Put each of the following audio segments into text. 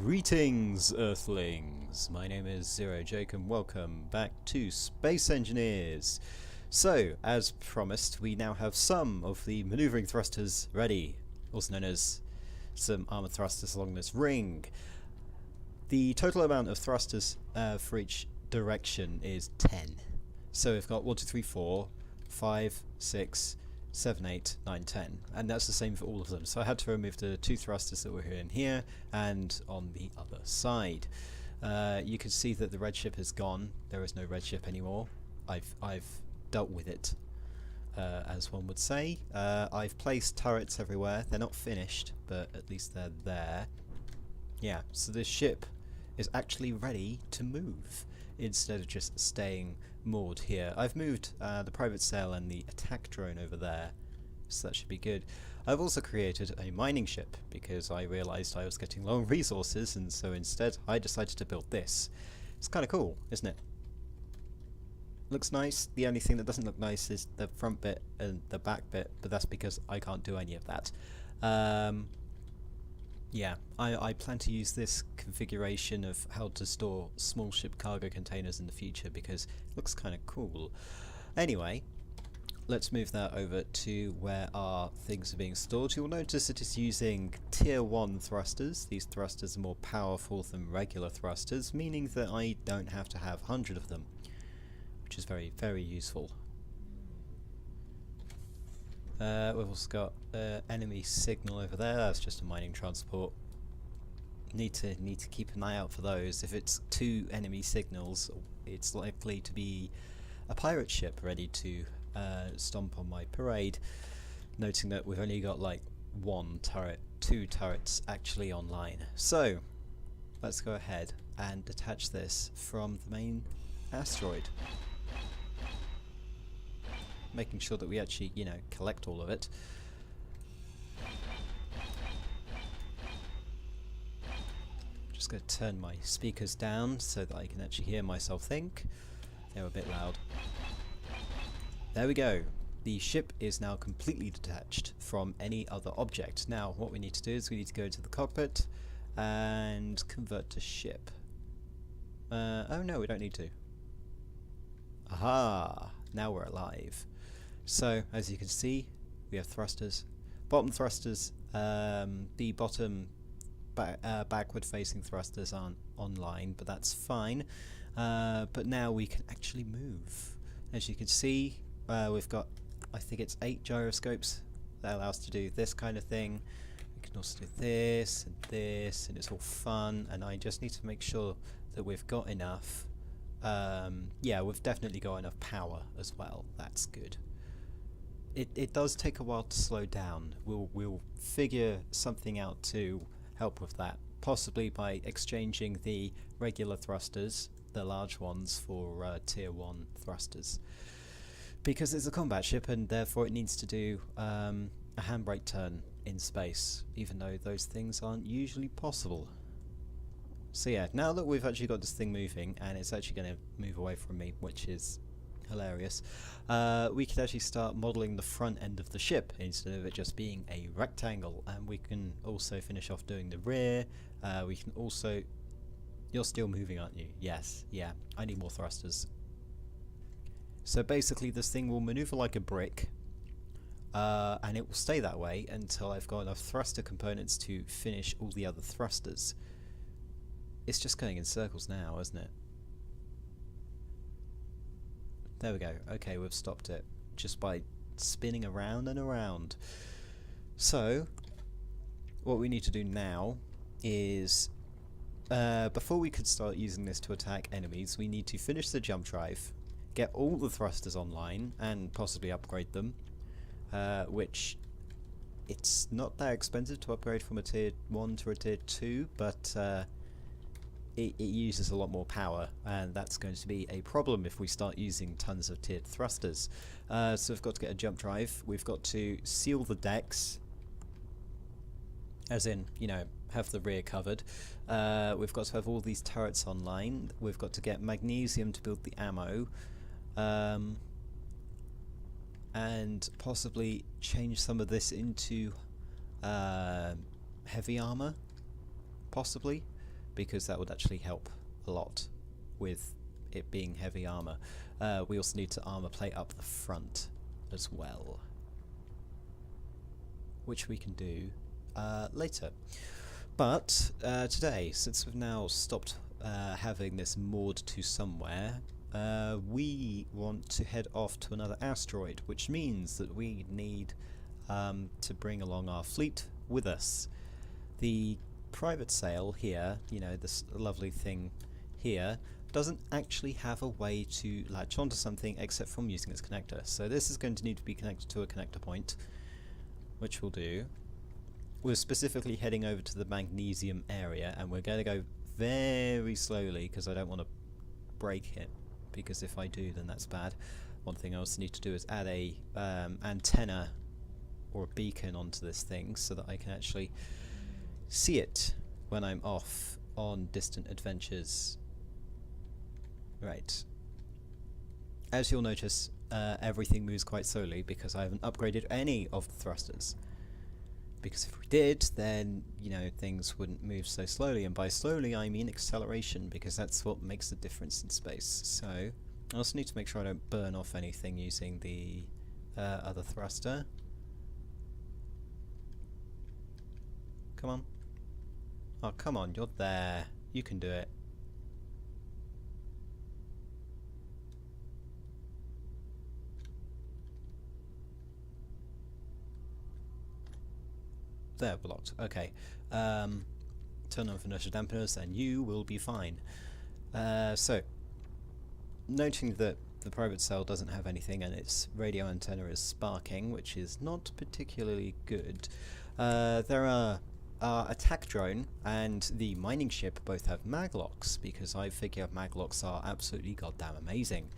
Greetings, Earthlings! My name is Zero Jake and welcome back to Space Engineers. So, as promised, we now have some of the maneuvering thrusters ready, also known as some armoured thrusters along this ring. The total amount of thrusters for each direction is 10. So we've got 1, 2, 3, 4, 5, 6, 7, 8, 9, 10, and that's the same for all of them. So I had to remove the 2 thrusters that were here and here and on the other side. You can see that the red ship is gone. There is no red ship anymore. I've dealt with it, as one would say. I've placed turrets everywhere. They're not finished, but at least they're there. Yeah, so this ship is actually ready to move instead of just staying moored here. I've moved the private sail and the attack drone over there, so that should be good. I've also created a mining ship because I realised I was getting low on resources, and so instead I decided to build this. It's kind of cool, isn't it? Looks nice. The only thing that doesn't look nice is the front bit and the back bit, but that's because I can't do any of that. Yeah, I plan to use this configuration of how to store small ship cargo containers in the future because it looks kind of cool. Anyway, let's move that over to where our things are being stored. You'll notice it is using tier 1 thrusters. These thrusters are more powerful than regular thrusters, meaning that I don't have to have 100 of them, which is very, very useful. We've also got enemy signal over there. That's just a mining transport. Need to keep an eye out for those. If it's 2 enemy signals, it's likely to be a pirate ship ready to stomp on my parade. Noting that we've only got like 1 turret, 2 turrets actually online. So let's go ahead and detach this from the main asteroid, making sure that we actually, you know, collect all of it. Just going to turn my speakers down so that I can actually hear myself think. They were a bit loud. There we go. The ship is now completely detached from any other object. Now what we need to do is we need to go to the cockpit and convert to ship. Oh no, we don't need to. Aha! Now we're alive. So, as you can see, we have thrusters. Bottom thrusters, the bottom backward facing thrusters aren't online, but that's fine. But now we can actually move. As you can see, we've got, I think it's 8 gyroscopes that allow us to do this kind of thing. We can also do this, and it's all fun, and I just need to make sure that we've got enough. Yeah, we've definitely got enough power as well. That's good. It does take a while to slow down. We'll figure something out to help with that, possibly by exchanging the regular thrusters, the large ones, for tier 1 thrusters, because it's a combat ship and therefore it needs to do a handbrake turn in space, even though those things aren't usually possible. So yeah, now that we've actually got this thing moving, and it's actually going to move away from me, which is hilarious, we can actually start modelling the front end of the ship instead of it just being a rectangle, and we can also finish off doing the rear. We can also... You're still moving, aren't you? Yes, yeah, I need more thrusters. So basically this thing will manoeuvre like a brick, and it will stay that way until I've got enough thruster components to finish all the other thrusters. It's just going in circles now, isn't it? There we go. Okay, we've stopped it just by spinning around and around. So, what we need to do now is, before we could start using this to attack enemies, we need to finish the jump drive, get all the thrusters online, and possibly upgrade them, which it's not that expensive to upgrade from a tier 1 to a tier 2, but it uses a lot more power, and that's going to be a problem if we start using tons of tiered thrusters. So we've got to get a jump drive, we've got to seal the decks, as in, you know, have the rear covered. We've got to have all these turrets online, we've got to get magnesium to build the ammo, and possibly change some of this into heavy armor, possibly. because that would actually help a lot with it being heavy armor. We also need to armor plate up the front as well, which we can do later. But today, since we've now stopped having this moored to somewhere, we want to head off to another asteroid, which means that we need to bring along our fleet with us. The private sail here, you know, this lovely thing here, doesn't actually have a way to latch onto something except from using its connector. So this is going to need to be connected to a connector point, which we'll do. We're specifically heading over to the magnesium area, and we're going to go very slowly because I don't want to break it, because if I do, then that's bad. One thing I also need to do is add a antenna or a beacon onto this thing so that I can actually see it when I'm off on distant adventures. Right. As you'll notice, everything moves quite slowly because I haven't upgraded any of the thrusters. Because if we did, then, you know, things wouldn't move so slowly. And by slowly, I mean acceleration, because that's what makes the difference in space. So, I also need to make sure I don't burn off anything using the other thruster. Come on. Oh, come on, you're there. You can do it. There, blocked. Okay. Turn on for inertial dampeners and you will be fine. So, noting that the private cell doesn't have anything and its radio antenna is sparking, which is not particularly good, there are attack drone and the mining ship both have maglocks, because I figure maglocks are absolutely goddamn amazing.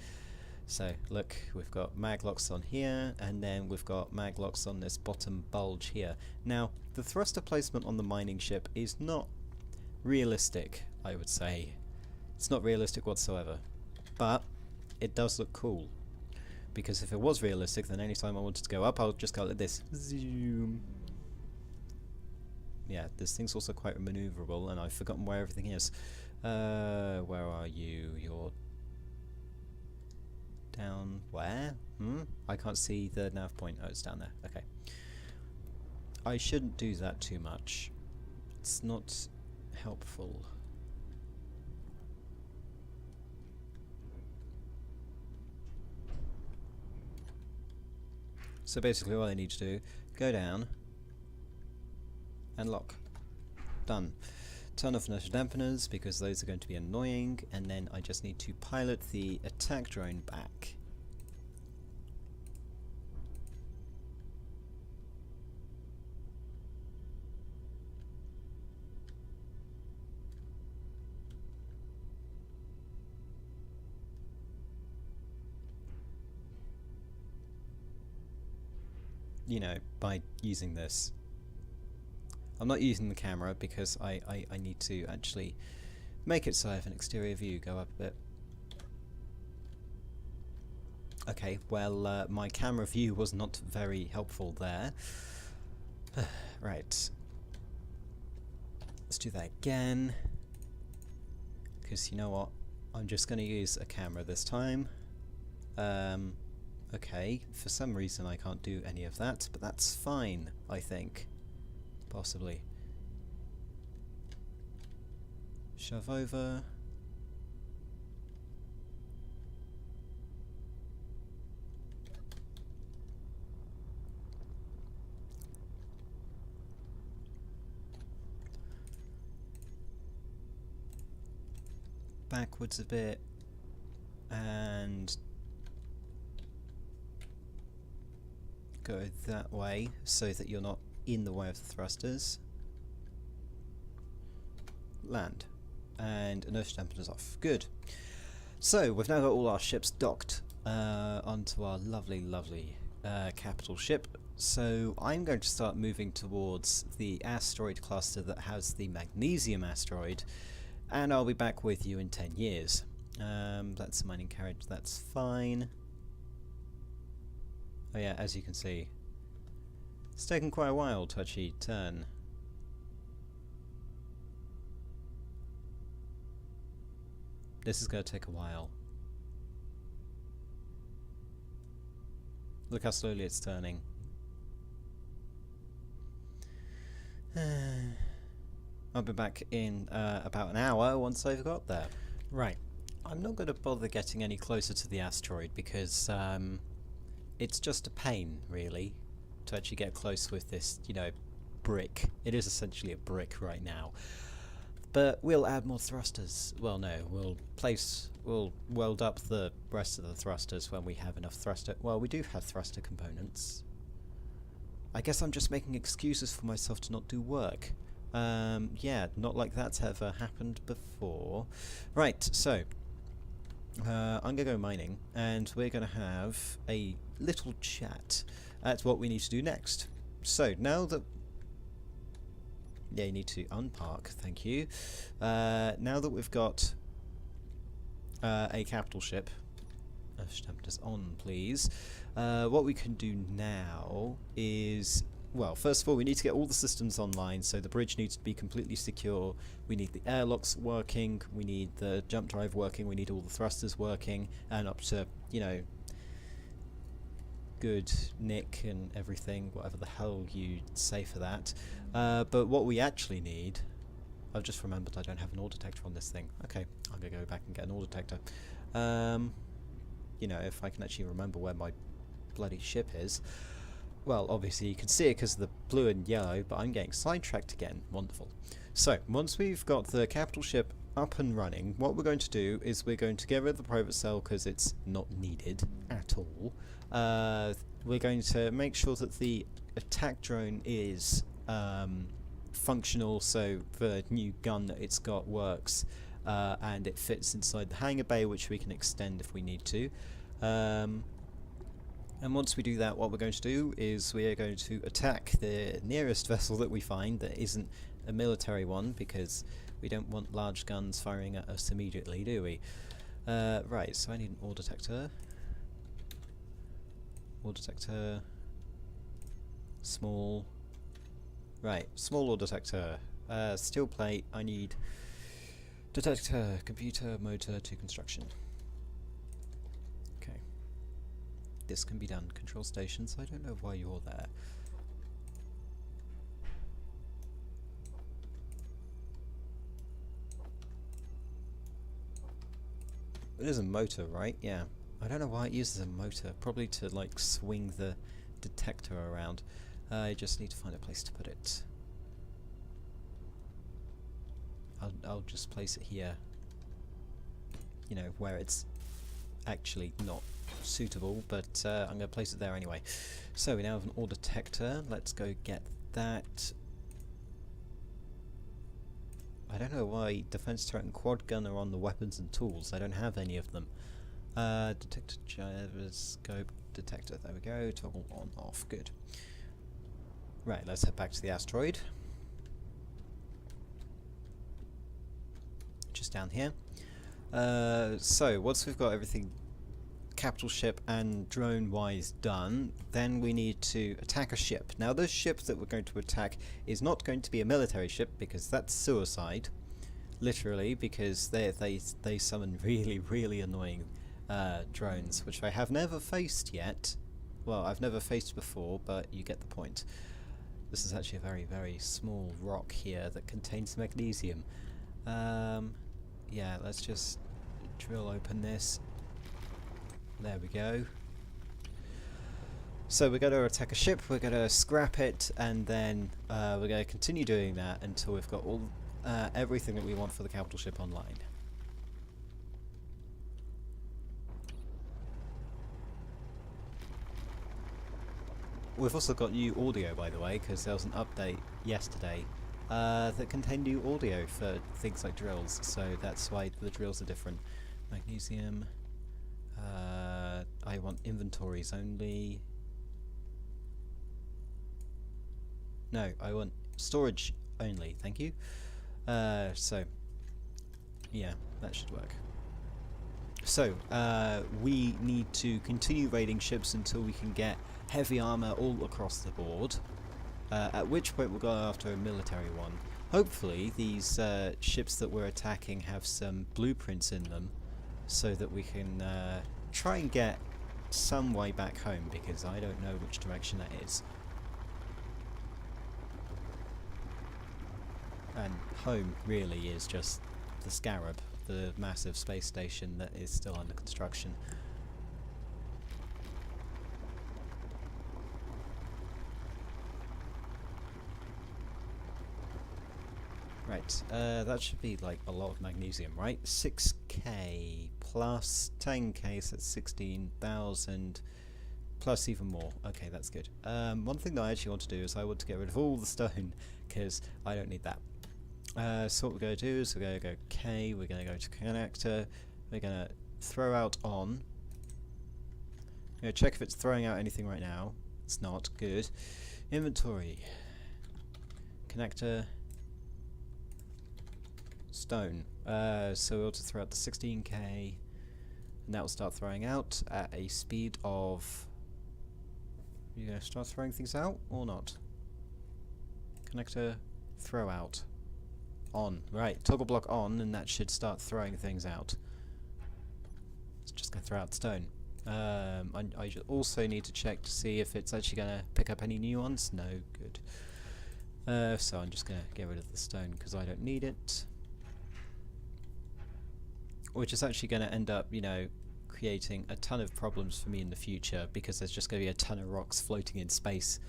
So look, we've got maglocks on here, and then we've got maglocks on this bottom bulge here. Now, the thruster placement on the mining ship is not realistic, I would say. It's not realistic whatsoever. But it does look cool. Because if it was realistic, then anytime I wanted to go up, I'll just go like this. Zoom. Yeah, this thing's also quite maneuverable, and I've forgotten where everything is. Where are you? You're down where? I can't see the nav point. Oh, it's down there. Okay. I shouldn't do that too much. It's not helpful. So basically what I need to do, go down and lock. Done. Turn off inertial dampeners because those are going to be annoying, and then I just need to pilot the attack drone back. You know, by using this. I'm not using the camera because I need to actually make it so I have an exterior view. Go up a bit. Okay, well, my camera view was not very helpful there. Right. Let's do that again. Because you know what? I'm just going to use a camera this time. Okay, for some reason I can't do any of that, but that's fine, I think. Possibly. Shove over. Backwards a bit. And go that way so that you're not in the way of the thrusters. Land. And inertial dampeners off. Good. So we've now got all our ships docked onto our lovely, lovely capital ship. So I'm going to start moving towards the asteroid cluster that has the magnesium asteroid, and I'll be back with you in 10 years. That's a mining carriage, that's fine. Oh yeah, as you can see, it's taken quite a while to actually turn. This is going to take a while. Look how slowly it's turning. I'll be back in about an hour once I've got there. Right. I'm not going to bother getting any closer to the asteroid because it's just a pain, really, to actually get close with this, you know, brick. It is essentially a brick right now. But we'll add more thrusters. Well, no, we'll weld up the rest of the thrusters when we have enough thruster. Well, we do have thruster components. I guess I'm just making excuses for myself to not do work. Yeah, not like that's ever happened before. Right, so I'm going to go mining, and we're going to have a little chat at what we need to do next. So now that... Yeah, you need to unpark, thank you. Now that we've got a capital ship, stamped us on, please. What we can do now is... Well, first of all, we need to get all the systems online, so the bridge needs to be completely secure. We need the airlocks working, we need the jump drive working, we need all the thrusters working, and up to, you know, good nick and everything, whatever the hell you say for that. But what we actually need... I've just remembered I don't have an ore detector on this thing. Okay, I'm going to go back and get an ore detector. You know, if I can actually remember where my bloody ship is. Well, obviously you can see it because of the blue and yellow, but I'm getting sidetracked again. Wonderful. So, once we've got the capital ship up and running, what we're going to do is we're going to get rid of the private cell because it's not needed at all. We're going to make sure that the attack drone is functional, so the new gun that it's got works, and it fits inside the hangar bay, which we can extend if we need to. And once we do that, what we're going to do is we are going to attack the nearest vessel that we find that isn't a military one, because we don't want large guns firing at us immediately, do we? Right, so I need an ore detector. Ore detector. Small. Right, small ore detector. Steel plate, I need detector, computer, motor to construction. Okay. This can be done. Control station, so I don't know why you're there. It is a motor, right? Yeah. I don't know why it uses a motor. Probably to, like, swing the detector around. I just need to find a place to put it. I'll just place it here. You know, where it's actually not suitable, but I'm going to place it there anyway. So we now have an ore detector. Let's go get that. I don't know why defense turret and quad gun are on the weapons and tools. I don't have any of them. Detector gyroscope detector. There we go. Toggle on off. Good. Right, let's head back to the asteroid. Just down here. So once we've got everything capital ship and drone wise done, then we need to attack a ship. Now this ship that we're going to attack is not going to be a military ship, because that's suicide, literally, because they summon really annoying drones, which I have never faced yet. Well, I've never faced before, but you get the point. This is actually a very small rock here that contains magnesium. Yeah, let's just drill open this. There we go. So we're going to attack a ship, we're going to scrap it, and then we're going to continue doing that until we've got all everything that we want for the capital ship online. We've also got new audio, by the way, because there was an update yesterday that contained new audio for things like drills, so that's why the drills are different. Magnesium. I want inventories only. No, I want storage only, thank you. So, yeah, that should work. So, we need to continue raiding ships until we can get heavy armor all across the board, at which point we'll go after a military one. Hopefully these ships that we're attacking have some blueprints in them so that we can try and get some way back home, because I don't know which direction that is. And home really is just the Scarab, the massive space station that is still under construction. Right, that should be like a lot of magnesium, right? 6k plus 10k, so that's 16,000 plus even more. Okay, that's good. One thing that I actually want to do is I want to get rid of all the stone, because I don't need that. So what we're going to do is we're going to go K, we're going to go to connector, we're going to throw out on. I'm going to check if it's throwing out anything right now. It's not. Good. Inventory. Connector. Stone. So we'll just throw out the 16k, and that will start throwing out at a speed of... You're going to start throwing things out or not? Connector, throw out. On. Right, toggle block on, and that should start throwing things out. It's just going to throw out stone. I also need to check to see if it's actually going to pick up any new ones. No, good. So I'm just going to get rid of the stone because I don't need it. Which is actually going to end up, you know, creating a ton of problems for me in the future, because there's just going to be a ton of rocks floating in space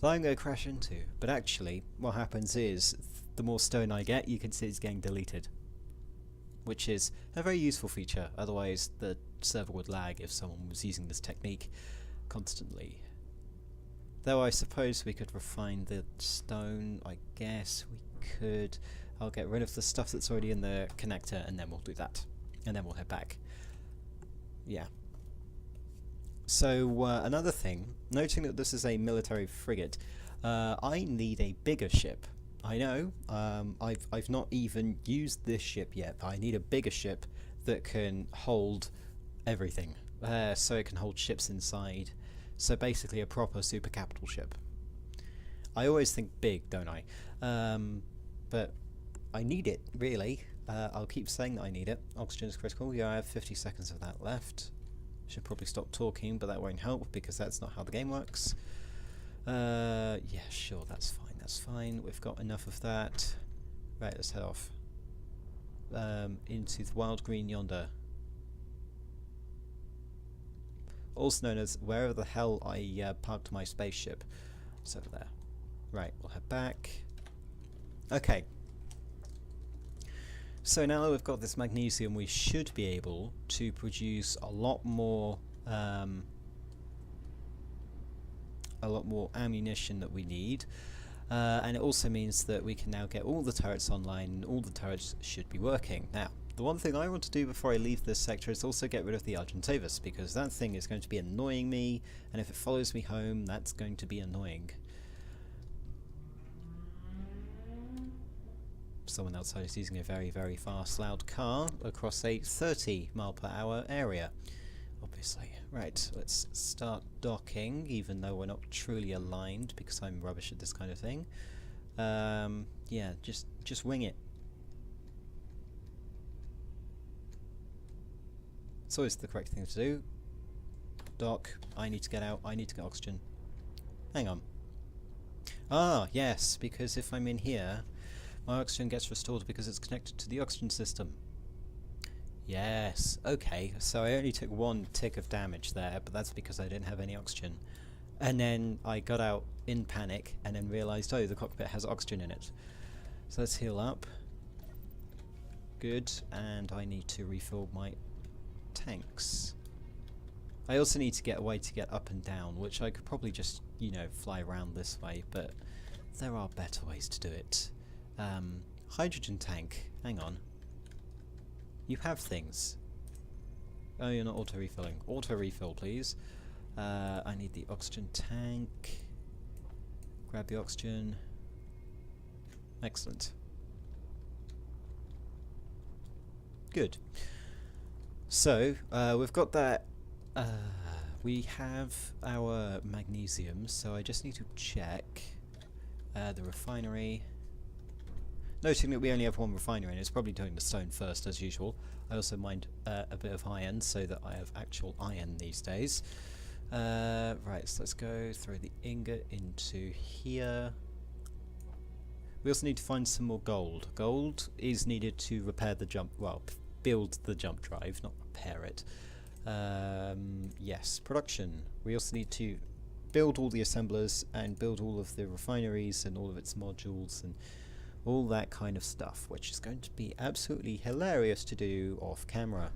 that I'm going to crash into. But actually, what happens is, the more stone I get, you can see it's getting deleted. Which is a very useful feature, otherwise the server would lag if someone was using this technique constantly. Though I suppose we could refine the stone, I guess we could. I'll get rid of the stuff that's already in the connector, and then we'll do that. And then we'll head back. Yeah. So another thing, noting that this is a military frigate, I need a bigger ship. I know, I've not even used this ship yet, but I need a bigger ship that can hold everything. So it can hold ships inside. So basically a proper super capital ship. I always think big, don't I? But I need it, really. I'll keep saying that I need it. Oxygen is critical. Yeah, I have 50 seconds of that left. Should probably stop talking, but that won't help because that's not how the game works. Yeah, sure, that's fine. That's fine. We've got enough of that. Right, let's head off. Into the wild green yonder. Also known as wherever the hell I parked my spaceship. It's over there. Right, we'll head back. Okay. So now that we've got this magnesium, we should be able to produce a lot more ammunition that we need. And it also means that we can now get all the turrets online, and all the turrets should be working. Now, the one thing I want to do before I leave this sector is also get rid of the Argentavis, because that thing is going to be annoying me, and if it follows me home, that's going to be annoying. Someone outside is using a very, very fast, loud car across a 30-mile-per-hour area. Obviously. Right, let's start docking, even though we're not truly aligned, because I'm rubbish at this kind of thing. Yeah, just wing it. It's always the correct thing to do. Dock, I need to get out, I need to get oxygen. Hang on. Ah, yes, because if I'm in here, my oxygen gets restored because it's connected to the oxygen system. Yes, okay, so I only took one tick of damage there, but that's because I didn't have any oxygen. And then I got out in panic and then realised, oh, the cockpit has oxygen in it. So let's heal up. Good, and I need to refill my tanks. I also need to get a way to get up and down, which I could probably just, you know, fly around this way, but there are better ways to do it. Hydrogen tank, hang on. You have things. Oh, you're not auto-refilling. Auto-refill, please. I need the oxygen tank. Grab the oxygen. Excellent. Good. So, we've got that. We have our magnesium, so I just need to check the refinery. Noting that we only have one refinery and it's probably doing the stone first as usual. I also mined a bit of iron so that I have actual iron these days. Right, so let's go throw the ingot into here. We also need to find some more gold. Gold is needed to repair the jump, well, build the jump drive, not repair it. Yes, production. We also need to build all the assemblers and build all of the refineries and all of its modules and all that kind of stuff, which is going to be absolutely hilarious to do off camera.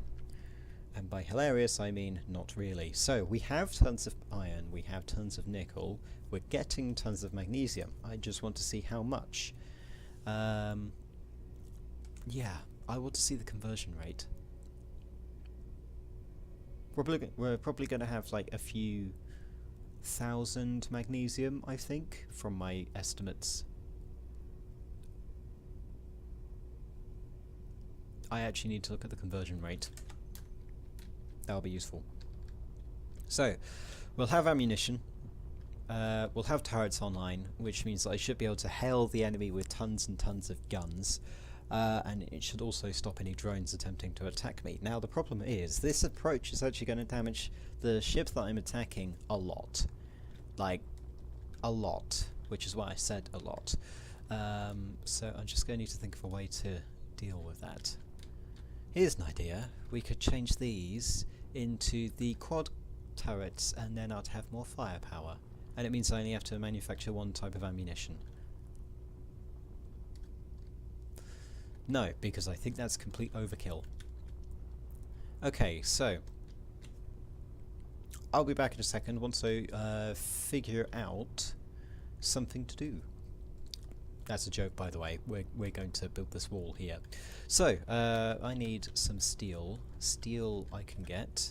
And by hilarious I mean not really. So we have tons of iron, we have tons of nickel, we're getting tons of magnesium. I just want to see how much. Yeah, I want to see the conversion rate. We're probably going to have like a few thousand magnesium, I think, from my estimates. I actually need to look at the conversion rate. That'll be useful. So, we'll have ammunition. We'll have turrets online, which means that I should be able to hail the enemy with tons and tons of guns. And it should also stop any drones attempting to attack me. Now the problem is, this approach is actually going to damage the ship that I'm attacking a lot. Like, a lot. Which is why I said a lot. So I'm just going to need to think of a way to deal with that. Here's an idea. We could change these into the quad turrets and then I'd have more firepower. And it means I only have to manufacture one type of ammunition. No, because I think that's complete overkill. Okay, so I'll be back in a second once I figure out something to do. That's a joke, by the way. We're going to build this wall here. So, I need some steel. Steel I can get.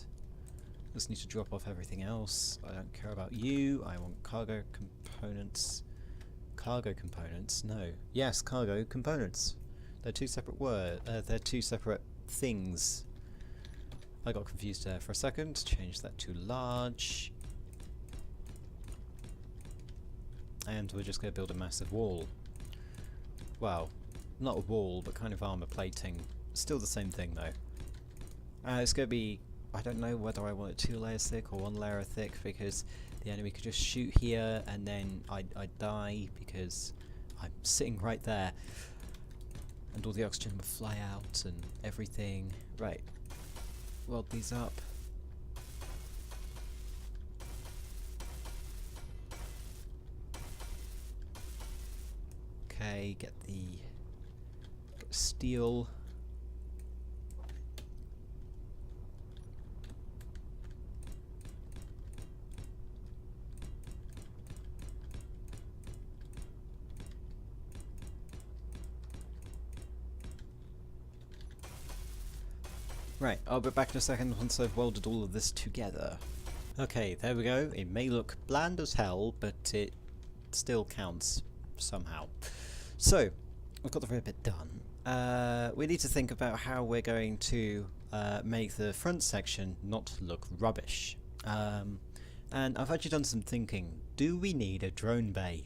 Just need to drop off everything else. I don't care about you. I want cargo components. Cargo components? No. Yes, cargo components. They're two separate they're two separate things. I got confused there for a second. Change that to large. And we're just going to build a massive wall. Well, not a wall, but kind of armor plating. Still the same thing though. It's going to be, I don't know whether I want it 2 layers thick or 1 layer thick, because the enemy could just shoot here and then I'd die because I'm sitting right there. And all the oxygen would fly out and everything. Right. Weld these up. Okay, get the steel. Right, I'll be back in a second once I've welded all of this together. Okay, there we go. It may look bland as hell, but it still counts somehow. So, we've got the rear bit done. We need to think about how we're going to make the front section not look rubbish. And I've actually done some thinking. Do we need a drone bay?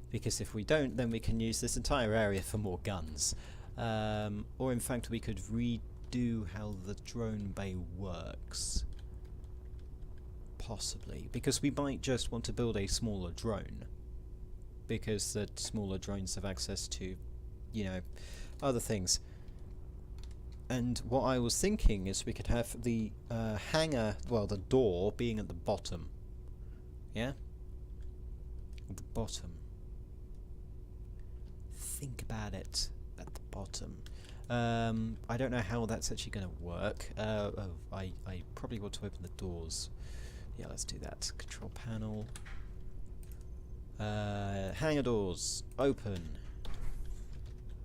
Because if we don't, then we can use this entire area for more guns. Or in fact, we could redo how the drone bay works. Possibly. Because we might just want to build a smaller drone. Because the smaller drones have access to, you know, other things. And what I was thinking is we could have the hangar, well, the door being at the bottom. Yeah? At the bottom. Think about it. At the bottom. I don't know how that's actually going to work. I probably want to open the doors. Yeah, let's do that. Control panel. Hangar doors, open.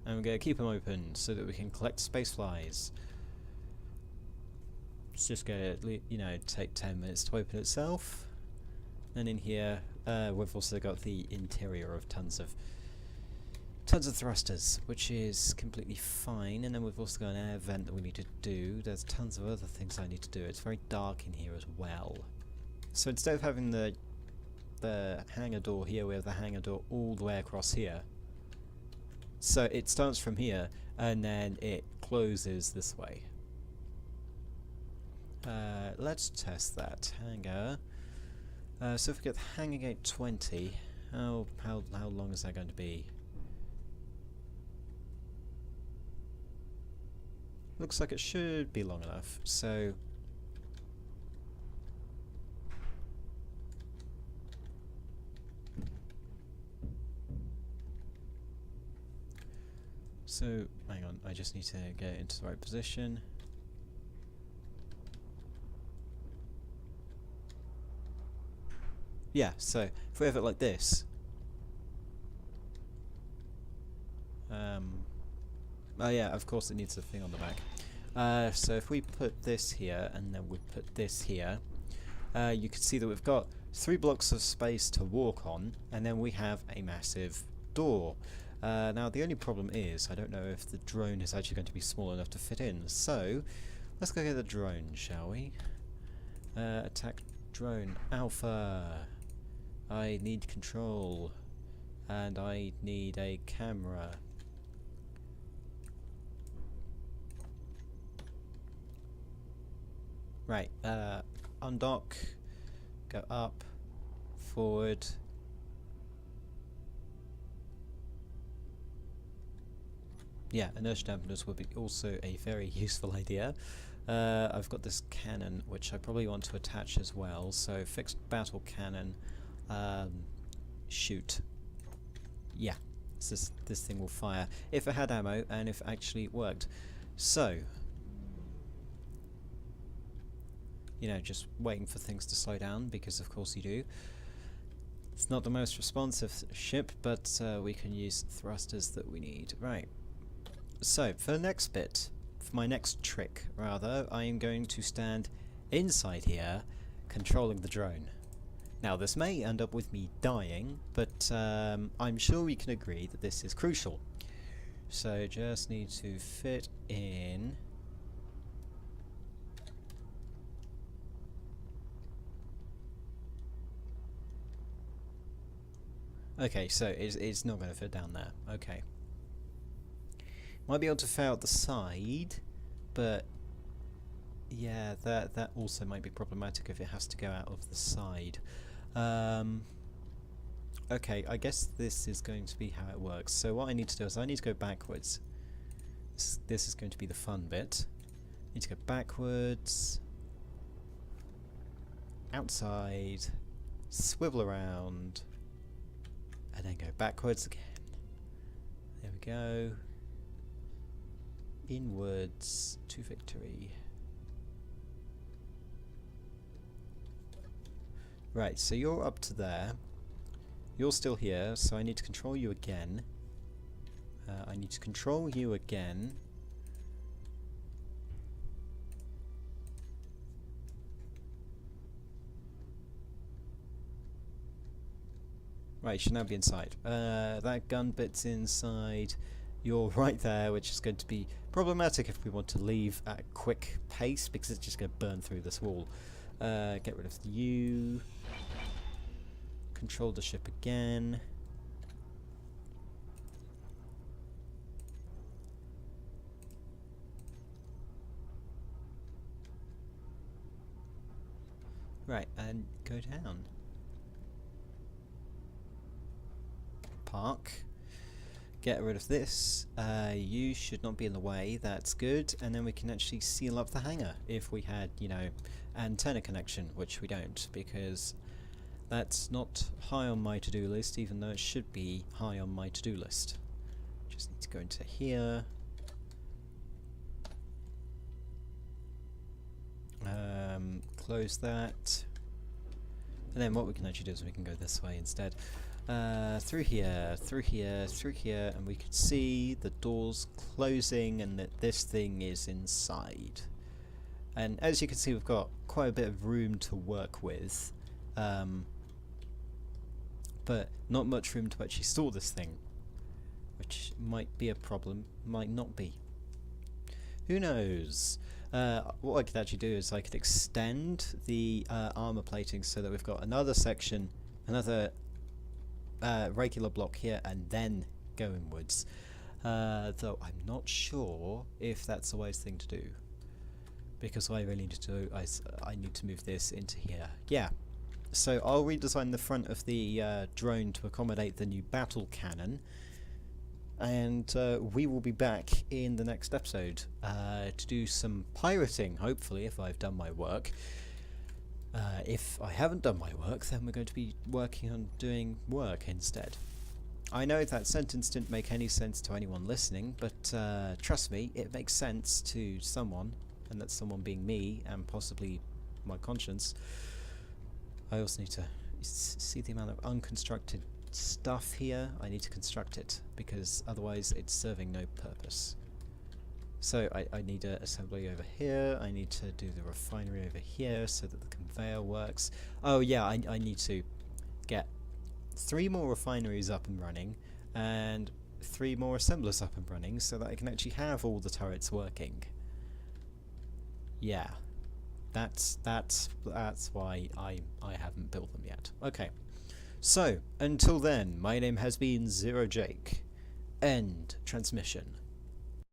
And we're going to keep them open so that we can collect space flies. It's just going to, you know, take 10 minutes to open itself. And in here, we've also got the interior of tons of thrusters, which is completely fine. And then we've also got an air vent that we need to do. There's tons of other things I need to do. It's very dark in here as well. So instead of having the hangar door here, we have the hangar door all the way across here. So it starts from here and then it closes this way. Let's test that. Hanger. So if we get the hanger gate 20, how long is that going to be? Looks like it should be long enough. So hang on, I just need to get it into the right position. Yeah, so if we have it like this, oh yeah, of course it needs a thing on the back. So if we put this here and then we put this here, you can see that we've got 3 blocks of space to walk on, and then we have a massive door. Now the only problem is I don't know if the drone is actually going to be small enough to fit in, so let's go get the drone, shall we? Attack drone Alpha. I need control, and I need a camera. Right, undock, go up, forward. Yeah, inertia dampeners would be also a very useful idea. I've got this cannon, which I probably want to attach as well, so fixed battle cannon. Shoot. Yeah, this thing will fire if it had ammo and if it actually worked. So, you know, just waiting for things to slow down, because of course you do. It's not the most responsive ship, but we can use thrusters that we need. Right. So, for the next bit, for my next trick, rather, I am going to stand inside here, controlling the drone. Now, this may end up with me dying, but I'm sure we can agree that this is crucial. So, just need to fit in. Okay, so it's not going to fit down there. Okay. Might be able to fit out the side, but yeah, that also might be problematic if it has to go out of the side. Okay, I guess this is going to be how it works. So what I need to do is I need to go backwards. This is going to be the fun bit. I need to go backwards, outside, swivel around, and then go backwards again. There we go. Inwards to victory. Right, so you're up to there. You're still here, so I need to control you again. I need to control you again. Right, you should now be inside. That gun bit's inside. You're right there, which is going to be problematic if we want to leave at a quick pace, because it's just going to burn through this wall. Get rid of you. Control the ship again. Right, and go down. Park. Get rid of this. You should not be in the way. That's good. And then we can actually seal up the hangar if we had, you know, antenna connection, which we don't, because that's not high on my to-do list, even though it should be high on my to-do list. Just need to go into here. Close that. And then what we can actually do is we can go this way instead. Through here, through here, through here, and we can see the doors closing and that this thing is inside. And as you can see, we've got quite a bit of room to work with, but not much room to actually store this thing, which might be a problem, might not be. Who knows? What I could actually do is I could extend the armor plating so that we've got another section, another regular block here, and then go inwards. though I'm not sure if that's the wise thing to do, because what I really need to do is I need to move this into here. Yeah, so I'll redesign the front of the drone to accommodate the new battle cannon, and we will be back in the next episode to do some pirating, hopefully, if I've done my work. If I haven't done my work, then we're going to be working on doing work instead. I know that sentence didn't make any sense to anyone listening, but trust me, it makes sense to someone, and that's someone being me, and possibly my conscience. I also need to see the amount of unconstructed stuff here. I need to construct it, because otherwise it's serving no purpose. So I need an assembly over here, I need to do the refinery over here so that the conveyor works. Oh yeah, I need to get 3 more refineries up and running, and 3 more assemblers up and running, so that I can actually have all the turrets working. Yeah, that's why I haven't built them yet. Okay, so until then, my name has been Zero Jake. End transmission.